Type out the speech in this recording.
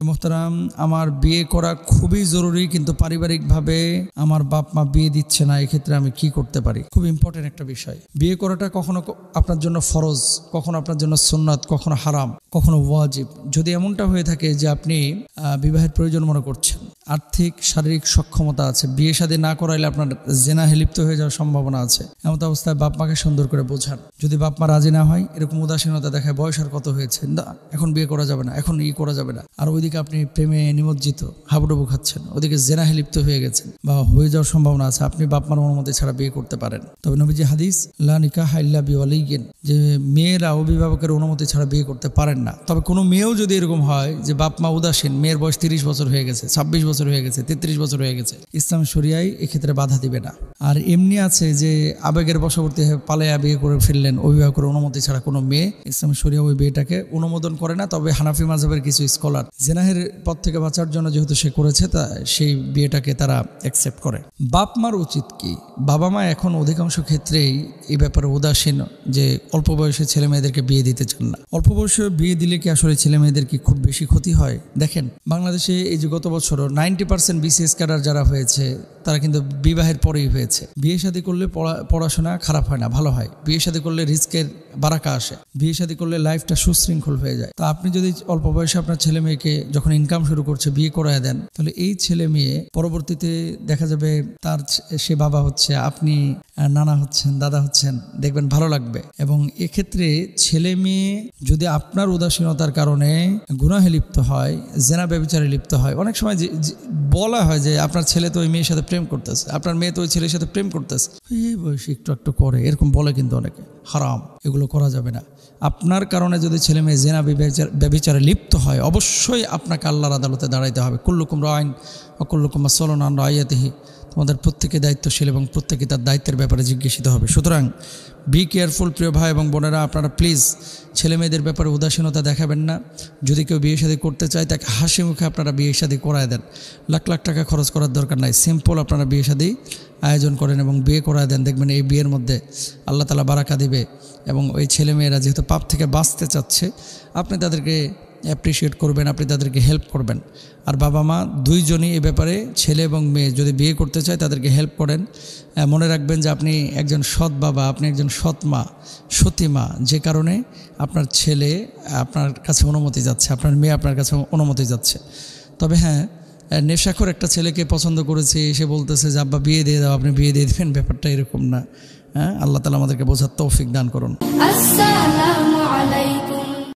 মোহতারাম, আমার বিয়ে করা খুবই জরুরি, কিন্তু পারিবারিকভাবে আমার বাপ মা বিয়ে দিচ্ছে না, এক্ষেত্রে আমি কি করতে পারি? খুব ইম্পর্টেন্ট একটা বিষয়। বিয়ে করাটা কখনো আপনার জন্য ফরজ, কখনো আপনার জন্য সুন্নাত, কখনো হারাম, কখনো ওয়াজিব। যদি এমনটা হয়ে থাকে যে আপনি বিবাহের প্রয়োজন মনে করছেন, আর্থিক শারীরিক সক্ষমতা আছে, বিয়ে শাদী না করাইলে আপনার জেনাহে লিপ্ত হয়ে যাওয়ার সম্ভাবনা আছে, এমন অবস্থায় বাপ মাকে সুন্দর করে বোঝান। যদি বাপ মা রাজি না হয়, এরকম উদাসীনতা দেখায়, বয়স আর কত হয়েছে, না এখন বিয়ে করা যাবে না, এখন করা যাবে না, আর ওইদিকে আপনি প্রেমে নিমজ্জিত হাবুডুবু খাচ্ছেন, ওদিকে জেনাহে লিপ্ত হয়ে গেছেন বা হয়ে যাওয়ার সম্ভাবনা আছে, আপনি বাপ মার অনুমতি ছাড়া বিয়ে করতে পারেন। তবে নবীজি হাদিস লা নিকাহা ইল্লা বিওয়ালিয়্যিন, যে মেয়েরা অভিভাবকের অনুমতি ছাড়া বিয়ে করতে পারেন না। তবে কোনো মেয়েও যদি এরকম হয় যে বাপ মা উদাসীন, মেয়ের বয়স 30 বছর হয়ে গেছে, 26 বছর হয়ে গেছে, 33 বছর হয়ে গেছে, ইসলাম শরিয়ায় এক্ষেত্রে বাধা দিবে না। আর এমনি আছে যে আবেগের বশবর্তী হয়ে পালাইয়া বিয়ে করে ফেললেন অভিভাবকের অনুমতি ছাড়া, কোনো মেয়ে, ইসলাম শরিয়া ওই বিয়েটাকে অনুমোদন করে না। তবে হানাফি মাযহাবের কিছু স্কলার জেনাহের পথ থেকে বাঁচার জন্য যেহেতু সে করেছে, তা সেই বিয়েটাকে তারা অ্যাকসেপ্ট করে। বাপ মার উচিত কি? বাবা মা এখন অধিকাংশ ক্ষেত্রেই এই ব্যাপারে উদাসীন, যে অল্প বয়সে ছেলে মেয়েদেরকে বিয়ে দিতে চান না। অল্প বয়সে বিয়ে দিলে কি আসলে ছেলে মেয়েদের কি খুব বেশি ক্ষতি হয়? দেখেন, বাংলাদেশে এই যে গত বছরও 90% BCS ক্যাডার যারা হয়েছে তারা কিন্তু বিবাহের পরেই হয়েছে। বিয়ে শাদী করলে পড়াশোনা খারাপ হয় না, ভালো হয়। বিয়ে শাদী করলে রিস্কের বারাকা আসে। বিয়ে শাদী করলে লাইফটা সুশৃঙ্খল হয়ে যায়। তা আপনি যদি অল্প বয়সে আপনার ছেলে মেয়েকে যখন ইনকাম শুরু করছে বিয়ে করায় দেন, তাহলে এই ছেলে মেয়ে পরবর্তীতে দেখা যাবে তার সে বাবা হচ্ছে, আপনি নানা হচ্ছেন, দাদা হচ্ছেন, দেখবেন ভালো লাগবে। এবং এক্ষেত্রে ছেলে মেয়ে যদি আপনার উদাসীনতার কারণে গুনাহে লিপ্ত হয়, জেনা ব্যভিচারে লিপ্ত হয়, অনেক সময় বলা হয় যে আপনার ছেলে তো ওই মেয়ের সাথে প্রেম করতেছে, আপনার মেয়ে তো ওই ছেলের সাথে প্রেম করতেছে, এই বয়সে একটু একটু করে, এরকম বলে কিন্তু অনেকে। হারাম, এগুলো করা যাবে না। আপনার কারণে যদি ছেলে মেয়ে জেনা ব্যভিচারে লিপ্ত হয়, অবশ্যই আপনাকে আল্লাহর আদালতে দাঁড়াইতে হবে। কুল্লুকুম রাইন ওয়া কুল্লুকুম মাসউলুন আন রাইয়াতিহি, তোমাদের প্রত্যেকে দায়িত্বশীল এবং প্রত্যেকে তার দায়িত্বের ব্যাপারে জিজ্ঞাসিত হবে। সুতরাং বি কেয়ারফুল প্রিয় ভাই এবং বোনেরা, আপনারা প্লিজ ছেলে মেয়েদের ব্যাপারে উদাসীনতা দেখাবেন না। যদি কেউ বিয়ে শাদী করতে চায়, তাকে হাসি মুখে আপনারা বিয়ে শাদী করায় দেন। লাখ লাখ টাকা খরচ করার দরকার নাই, সিম্পল আপনারা বিয়ে শাদী আয়োজন করেন এবং বিয়ে করায় দেন। দেখবেন এই বিয়ের মধ্যে আল্লাহ তাআলা বারাকা দিবে। এবং ওই ছেলে মেয়েরা যেহেতু পাপ থেকে বাঁচতে চাচ্ছে, আপনি তাদেরকে অ্যাপ্রিসিয়েট করবেন, আপনি তাদেরকে হেল্প করবেন। আর বাবা মা দুইজনই এ ব্যাপারে, ছেলে এবং মেয়ে যদি বিয়ে করতে চায় তাদেরকে হেল্প করেন। মনে রাখবেন যে আপনি একজন সৎ বাবা, আপনি একজন সৎ মা, সতী মা, যে কারণে আপনার ছেলে আপনার কাছে অনুমতি যাচ্ছে, আপনার মেয়ে আপনার কাছে অনুমতি যাচ্ছে। তবে হ্যাঁ, নেশাখোর একটা ছেলেকে পছন্দ করেছে, এসে বলতেছে যে আব্বা বিয়ে দিয়ে দাও, আপনি বিয়ে দিয়ে দেবেন, ব্যাপারটা এরকম না। হ্যাঁ, আল্লাহ তাআলা আমাদেরকে বোঝার তৌফিক দান করুন।